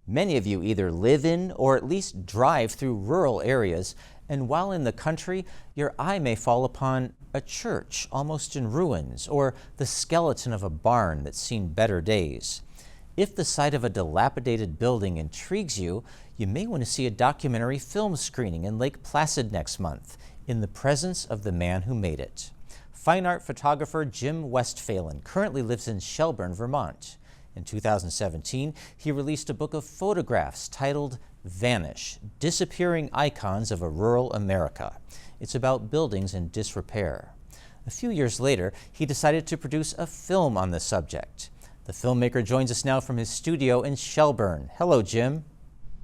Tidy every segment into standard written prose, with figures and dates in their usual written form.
Many of you either live in or at least drive through rural areas, and while in the country, your eye may fall upon a church almost in ruins or the skeleton of a barn that's seen better days. If the sight of a dilapidated building intrigues you, you may want to see a documentary film screening in Lake Placid next month, in the presence of the man who made it. Fine art photographer Jim Westphalen currently lives in Shelburne, Vermont. In 2017, he released a book of photographs titled Vanish, Disappearing Icons of a Rural America. It's about buildings in disrepair. A few years later, he decided to produce a film on the subject. The filmmaker joins us now from his studio in Shelburne. Hello, Jim.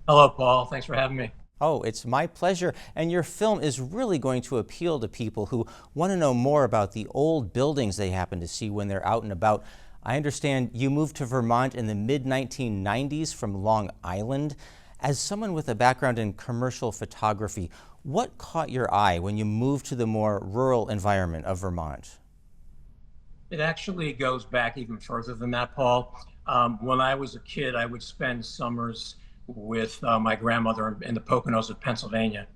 Hello, Paul. Thanks for having me. Oh, it's my pleasure. And your film is really going to appeal to people who want to know more about the old buildings they happen to see when they're out and about. I understand you moved to Vermont in the mid-1990s from Long Island. As someone with a background in commercial photography, what caught your eye when you moved to the more rural environment of Vermont? It actually goes back even further than that, Paul. When I was a kid, I would spend summers with my grandmother in the Poconos of Pennsylvania.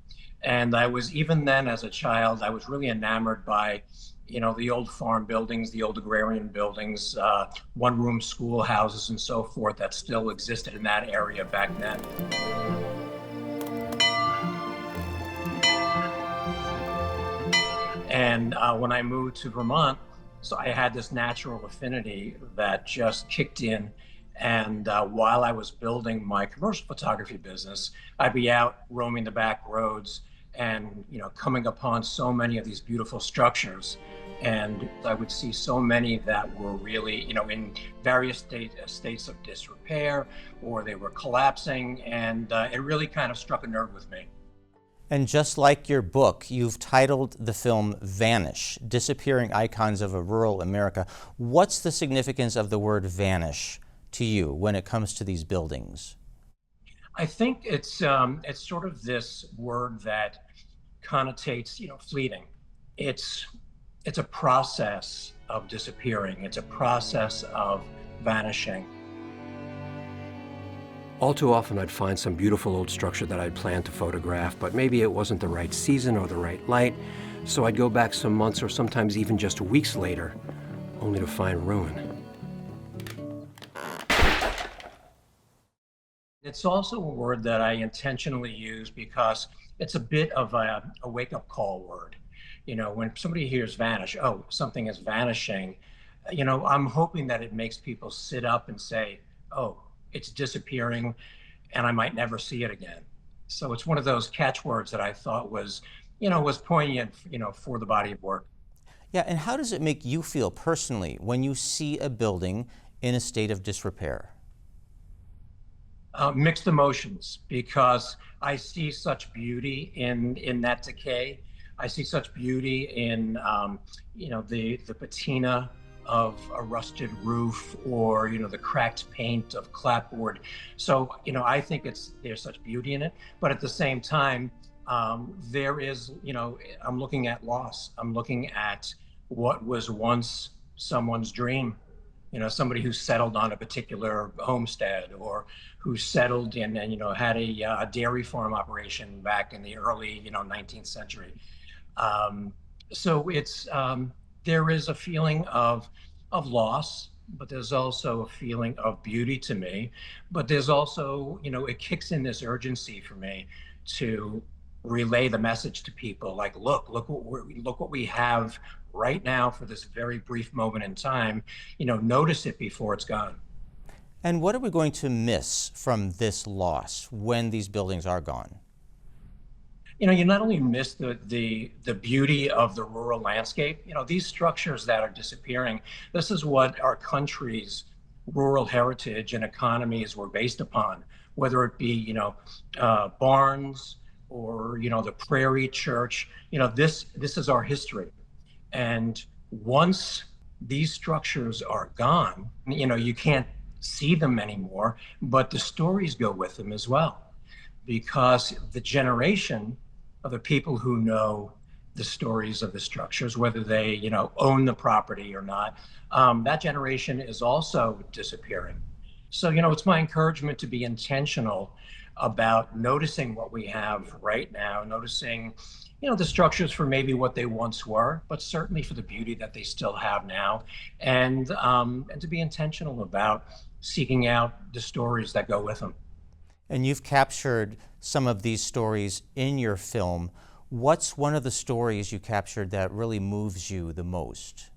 And I was, even then as a child, I was really enamored by, the old farm buildings, the old agrarian buildings, one-room schoolhouses and so forth that still existed in that area back then. And when I moved to Vermont, so I had this natural affinity that just kicked in. And while I was building my commercial photography business, I'd be out roaming the back roads and, coming upon so many of these beautiful structures. And I would see so many that were really, in various states of disrepair, or they were collapsing. And it really kind of struck a nerve with me. And just like your book, you've titled the film Vanish, Disappearing Icons of a Rural America. What's the significance of the word vanish to you when it comes to these buildings? I think it's sort of this word that connotates, fleeting. It's a process of disappearing. It's a process of vanishing. All too often I'd find some beautiful old structure that I'd planned to photograph, but maybe it wasn't the right season or the right light, so I'd go back some months or sometimes even just weeks later, only to find ruin. It's also a word that I intentionally use because it's a bit of a wake-up call word. When somebody hears vanish, oh, something is vanishing, I'm hoping that it makes people sit up and say, oh, it's disappearing and I might never see it again. So it's one of those catchwords that I thought was poignant, for the body of work. Yeah, and how does it make you feel personally when you see a building in a state of disrepair? Mixed emotions, because I see such beauty in that decay. I see such beauty in the patina of a rusted roof, or the cracked paint of clapboard. So I think there's such beauty in it, but at the same time, there is I'm looking at loss. I'm looking at what was once someone's dream. Somebody who settled on a particular homestead, or who settled in and had a dairy farm operation back in the early 19th century. So it's there is a feeling of loss, but there's also a feeling of beauty to me. But there's also, it kicks in this urgency for me to relay the message to people, like, look what we have right now for this very brief moment in time. Notice it before it's gone. And what are we going to miss from this loss when these buildings are gone? You not only miss the beauty of the rural landscape, these structures that are disappearing, this is what our country's rural heritage and economies were based upon, whether it be, barns, or, the prairie church. This is our history. And once these structures are gone, you can't see them anymore, but the stories go with them as well, because the generation of the people who know the stories of the structures, whether they, own the property or not, that generation is also disappearing. So, it's my encouragement to be intentional about noticing what we have right now, noticing, the structures for maybe what they once were, but certainly for the beauty that they still have now, and to be intentional about seeking out the stories that go with them. And you've captured some of these stories in your film. What's one of the stories you captured that really moves you the most?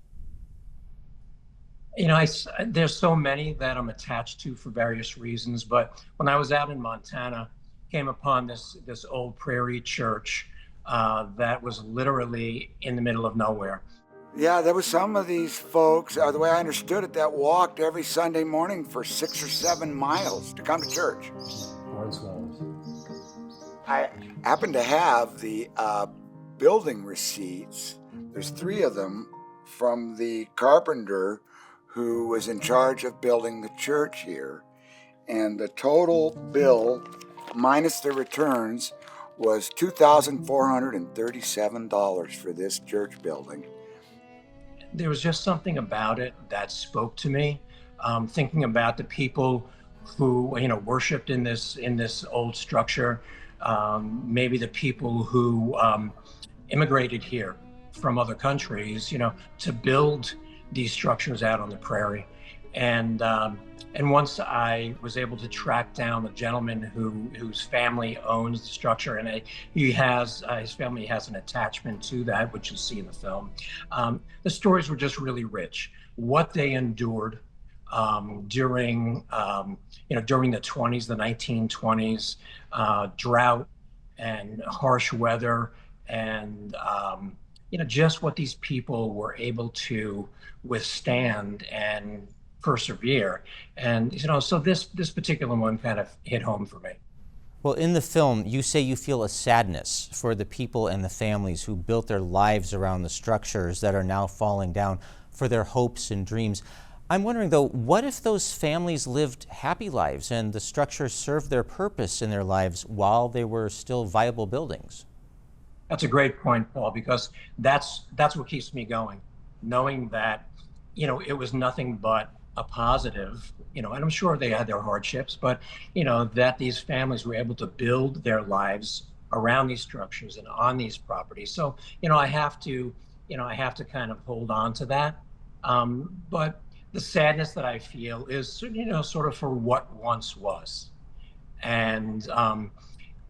There's so many that I'm attached to for various reasons, but when I was out in Montana, came upon this old prairie church that was literally in the middle of nowhere. Yeah, there was some of these folks, the way I understood it, that walked every Sunday morning for 6 or 7 miles to come to church. I happen to have the building receipts. There's 3 of them from the carpenter who was in charge of building the church here. And the total bill, minus the returns, was $2,437 for this church building. There was just something about it that spoke to me. Thinking about the people who worshipped in this old structure, maybe the people who immigrated here from other countries, to build these structures out on the prairie. And once I was able to track down the gentleman whose family owns the structure, and his family has an attachment to that, which you'll see in the film. The stories were just really rich. What they endured during the 20s, the 1920s, drought and harsh weather, and just what these people were able to withstand and persevere. And so this particular one kind of hit home for me. Well, in the film, you say you feel a sadness for the people and the families who built their lives around the structures that are now falling down, for their hopes and dreams. I'm wondering, though, what if those families lived happy lives and the structures served their purpose in their lives while they were still viable buildings? That's a great point, Paul, because that's what keeps me going, knowing that, it was nothing but a positive, and I'm sure they had their hardships, but, that these families were able to build their lives around these structures and on these properties. So, I have to kind of hold on to that. But the sadness that I feel is, sort of for what once was. And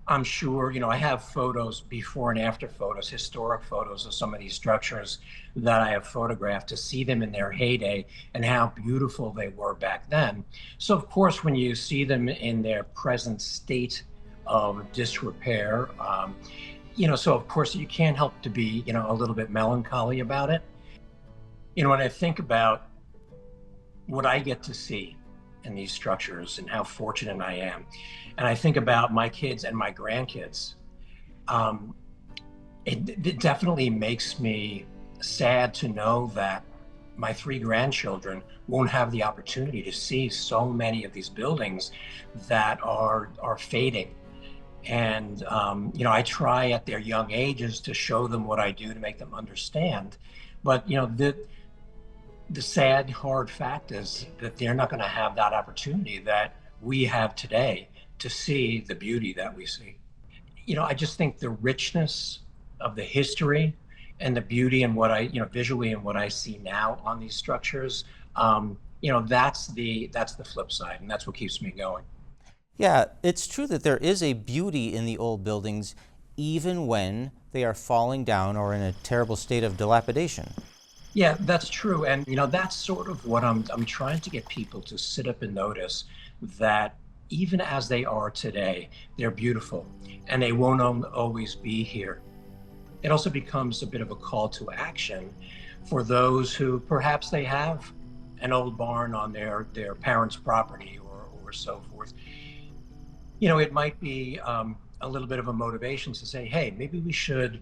I'm sure, I have photos, before and after photos, historic photos of some of these structures that I have photographed to see them in their heyday and how beautiful they were back then. So of course, when you see them in their present state of disrepair, so of course you can't help to be, a little bit melancholy about it. When I think about what I get to see in these structures and how fortunate I am, and I think about my kids and my grandkids, it definitely makes me sad to know that my 3 grandchildren won't have the opportunity to see so many of these buildings that are fading. And I try at their young ages to show them what I do to make them understand, but the sad, hard fact is that they're not going to have that opportunity that we have today to see the beauty that we see. I just think the richness of the history and the beauty and what I, visually, and what I see now on these structures, that's the flip side, and that's what keeps me going. Yeah, it's true that there is a beauty in the old buildings, even when they are falling down or in a terrible state of dilapidation. Yeah, that's true. And, that's sort of what I'm trying to get people to sit up and notice, that even as they are today, they're beautiful and they won't always be here. It also becomes a bit of a call to action for those who perhaps they have an old barn on their parents' property or so forth. It might be a little bit of a motivation to say, hey, maybe we should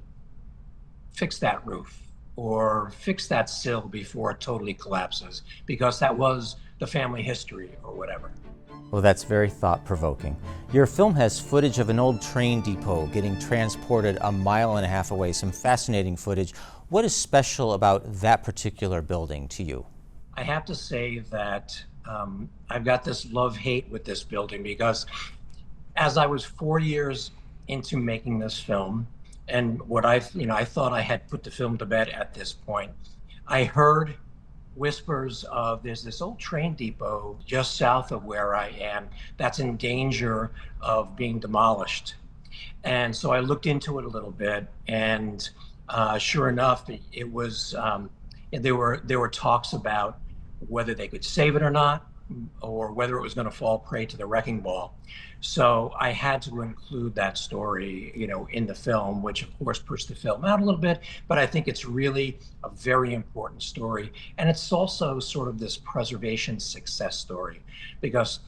fix that roof or fix that sill before it totally collapses, because that was the family history or whatever. Well, that's very thought-provoking. Your film has footage of an old train depot getting transported 1.5 miles away, some fascinating footage. What is special about that particular building to you? I have to say that I've got this love-hate with this building because as I was 4 years into making this film, and I thought I had put the film to bed at this point, I heard whispers of there's this old train depot just south of where I am that's in danger of being demolished. And so I looked into it a little bit, and sure enough, it was there were talks about whether they could save it or not, or whether it was going to fall prey to the wrecking ball. So I had to include that story, in the film, which of course pushed the film out a little bit, but I think it's really a very important story. And it's also sort of this preservation success story, because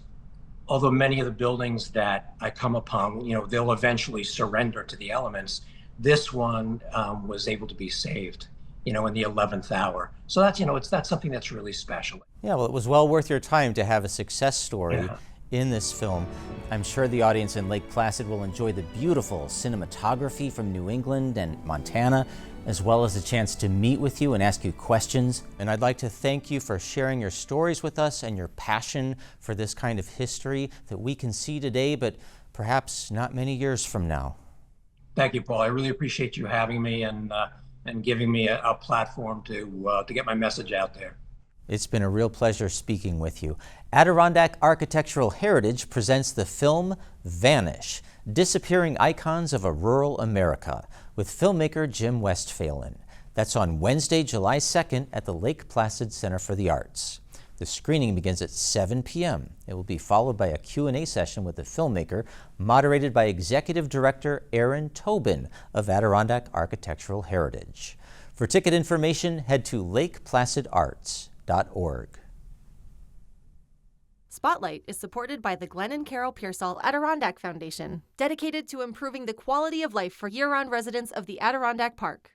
although many of the buildings that I come upon, they'll eventually surrender to the elements, this one was able to be saved, in the 11th hour. So that's something that's really special. Yeah, well, it was well worth your time to have a success story Yeah. in this film. I'm sure the audience in Lake Placid will enjoy the beautiful cinematography from New England and Montana, as well as a chance to meet with you and ask you questions. And I'd like to thank you for sharing your stories with us and your passion for this kind of history that we can see today, but perhaps not many years from now. Thank you, Paul. I really appreciate you having me and giving me a platform to get my message out there. It's been a real pleasure speaking with you. Adirondack Architectural Heritage presents the film Vanish, Disappearing Icons of a Rural America, with filmmaker Jim Westphalen. That's on Wednesday, July 2nd at the Lake Placid Center for the Arts. The screening begins at 7 p.m. It will be followed by a Q&A session with the filmmaker, moderated by Executive Director Erin Tobin of Adirondack Architectural Heritage. For ticket information, head to lakeplacidarts.org. Spotlight is supported by the Glenn and Carol Pearsall Adirondack Foundation, dedicated to improving the quality of life for year-round residents of the Adirondack Park.